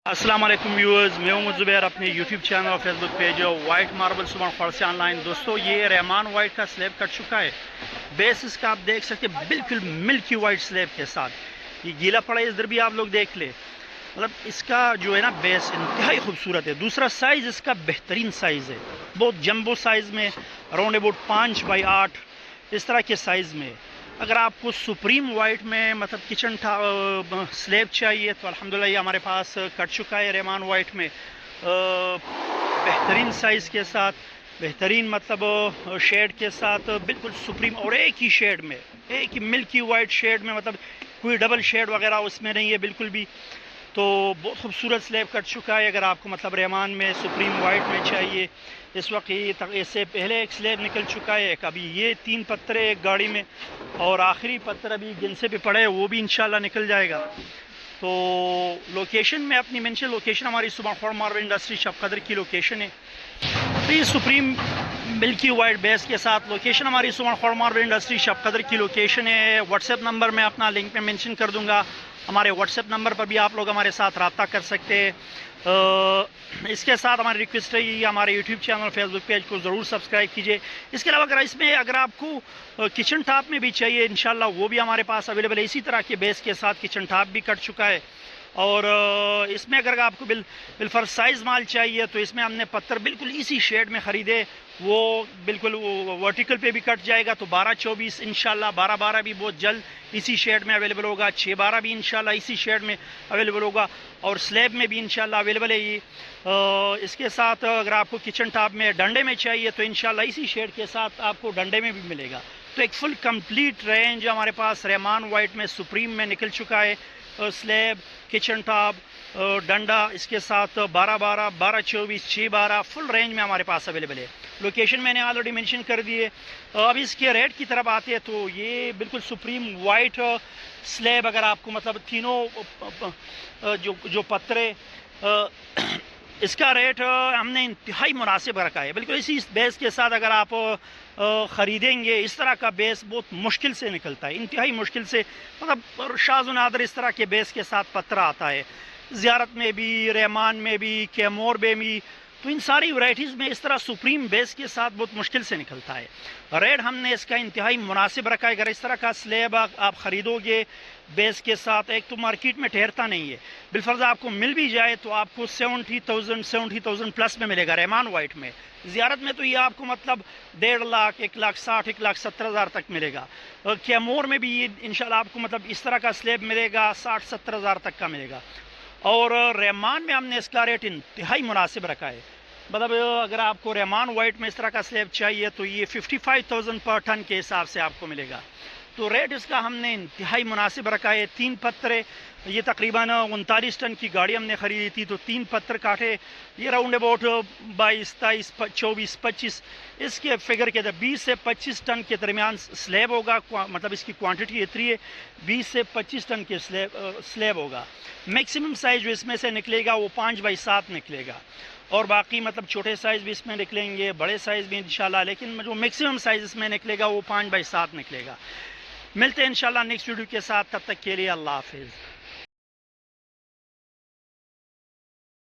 السلام علیکم ویورز، میں ہوں زبیر اپنے یوٹیوب چینل اور فیس بک پیج وائٹ ماربل سبحان خور سے آن لائن۔ دوستو یہ رحمان وائٹ کا سلیب کٹ چکا ہے، بیس اس کا آپ دیکھ سکتے ہیں بالکل ملکی وائٹ سلیب کے ساتھ۔ یہ گیلا پڑا ہے، ادھر بھی آپ لوگ دیکھ لیں، مطلب اس کا جو ہے نا بیس انتہائی خوبصورت ہے۔ دوسرا سائز اس کا بہترین سائز ہے، بہت جمبو سائز میں، اراؤنڈ اباؤٹ 5x8 اس طرح کے سائز میں۔ اگر آپ کو سپریم وائٹ میں مطلب کچن سلیب چاہیے تو الحمدللہ یہ ہمارے پاس کٹ چکا ہے رحمان وائٹ میں، بہترین سائز کے ساتھ، بہترین مطلب شیڈ کے ساتھ، بالکل سپریم، اور ایک ہی شیڈ میں، ایک ہی ملکی وائٹ شیڈ میں، مطلب کوئی ڈبل شیڈ وغیرہ اس میں نہیں ہے بالکل بھی۔ تو بہت خوبصورت سلیب کٹ چکا ہے۔ اگر آپ کو مطلب رحمان میں سپریم وائٹ میں چاہیے، اس وقت اس سے پہلے ایک سلیب نکل چکا ہے، ایک ابھی یہ 3 پتھر ہے ایک گاڑی میں، اور آخری پتھر ابھی گنسے پہ پڑے وہ بھی انشاءاللہ نکل جائے گا۔ تو لوکیشن میں اپنی مینشن لوکیشن ہماری سبحان خور ماربل انڈسٹری شب قدر کی لوکیشن ہے۔ تو یہ سپریم ملکی وائٹ بیس کے ساتھ لوکیشن ہماری سبحان خور ماربل انڈسٹری شب قدر کی لوکیشن ہے۔ واٹس ایپ نمبر میں اپنا لنک میں مینشن کر دوں گا، ہمارے واٹس ایپ نمبر پر بھی آپ لوگ ہمارے ساتھ رابطہ کر سکتے ہیں۔ اس کے ساتھ ہماری ریکویسٹ ہے یہ ہمارے یوٹیوب چینل فیس بک پیج کو ضرور سبسکرائب کیجئے۔ اس کے علاوہ اگر آپ کو کچن ٹاپ میں بھی چاہیے انشاءاللہ وہ بھی ہمارے پاس اویلیبل ہے۔ اسی طرح کے بیس کے ساتھ کچن ٹاپ بھی کٹ چکا ہے، اور اس میں اگر آپ کو بالفرض سائز مال چاہیے تو اس میں ہم نے پتھر بالکل اسی شیڈ میں خریدے، وہ بالکل ورٹیکل پہ بھی کٹ جائے گا، تو 12-24 انشاءاللہ، 12-12 بھی بہت جلد اسی شیڈ میں اویلیبل ہوگا، 6-12 بھی انشاءاللہ اسی شیڈ میں اویلیبل ہوگا، اور سلیب میں بھی انشاءاللہ اویلیبل ہے یہ۔ اس کے ساتھ اگر آپ کو کچن ٹاپ میں ڈنڈے میں چاہیے تو انشاءاللہ اسی شیڈ کے ساتھ آپ کو ڈنڈے میں بھی ملے گا۔ تو ایک فل کمپلیٹ رینج ہمارے پاس رحمان وائٹ میں سپریم میں نکل چکا ہے، سلیب، کچن ٹاپ، ڈنڈا، اس کے ساتھ 12-12، 12-24، 6-12 فل رینج میں ہمارے پاس اویلیبل ہے۔ لوکیشن میں نے آلریڈی مینشن کر دی ہے۔ اب اس کے ریٹ کی طرف آتے ہیں تو یہ بالکل سپریم وائٹ سلیب، اگر آپ کو مطلب تینوں جو پتھرے، اس کا ریٹ ہم نے انتہائی مناسب رکھا ہے، بالکل اسی بیس کے ساتھ اگر آپ خریدیں گے۔ اس طرح کا بیس بہت مشکل سے نکلتا ہے، انتہائی مشکل سے، مطلب شاذ و نادر اس طرح کے بیس کے ساتھ پتھر آتا ہے، زیارت میں بھی، رحمان میں بھی، کیمور میں بھی، تو ان ساری ورائٹیز میں اس طرح سپریم بیس کے ساتھ بہت مشکل سے نکلتا ہے۔ ریٹ ہم نے اس کا انتہائی مناسب رکھا ہے۔ اگر اس طرح کا سلیب آپ خریدو گے بیس کے ساتھ، ایک تو مارکیٹ میں ٹھہرتا نہیں ہے، بالفرض آپ کو مل بھی جائے تو آپ کو 70,000 پلس میں ملے گا رحمان وائٹ میں۔ زیارت میں تو یہ آپ کو مطلب 1.5 لاکھ، 1,60,000، 1,70,000 تک ملے گا۔ کیمور میں بھی یہ انشاءاللہ آپ کو مطلب اس طرح کا سلیب ملے گا، 60,000-70,000 تک کا ملے گا۔ اور رحمان میں ہم نے اس کا ریٹ انتہائی مناسب رکھا ہے، مطلب اگر آپ کو رحمان وائٹ میں اس طرح کا سلیب چاہیے تو یہ 55,000 پر ٹن کے حساب سے آپ کو ملے گا۔ تو ریٹ اس کا ہم نے انتہائی مناسب رکھا ہے۔ 3 پتھر، یہ تقریباً 39 ٹن کی گاڑی ہم نے خریدی تھی، تو 3 پتھر کاٹے، یہ راؤنڈ اباؤٹ 22، 23، 24، 25 اس کے فگر کے 20 سے 25 ٹن کے درمیان سلیب ہوگا، مطلب اس کی کوانٹٹی اتنی ہے، 20 سے 25 ٹن کے سلیب ہوگا۔ میکسیمم سائز جو اس میں سے نکلے گا وہ 5x7 نکلے گا، اور باقی مطلب چھوٹے سائز بھی اس میں نکلیں گے، بڑے سائز بھی انشاءاللہ، لیکن جو میکسیمم سائز اس میں نکلے گا وہ 5x7 نکلے گا۔ ملتے ہیں انشاءاللہ نیکسٹ ویڈیو کے ساتھ، تب تک کے لیے اللہ حافظ۔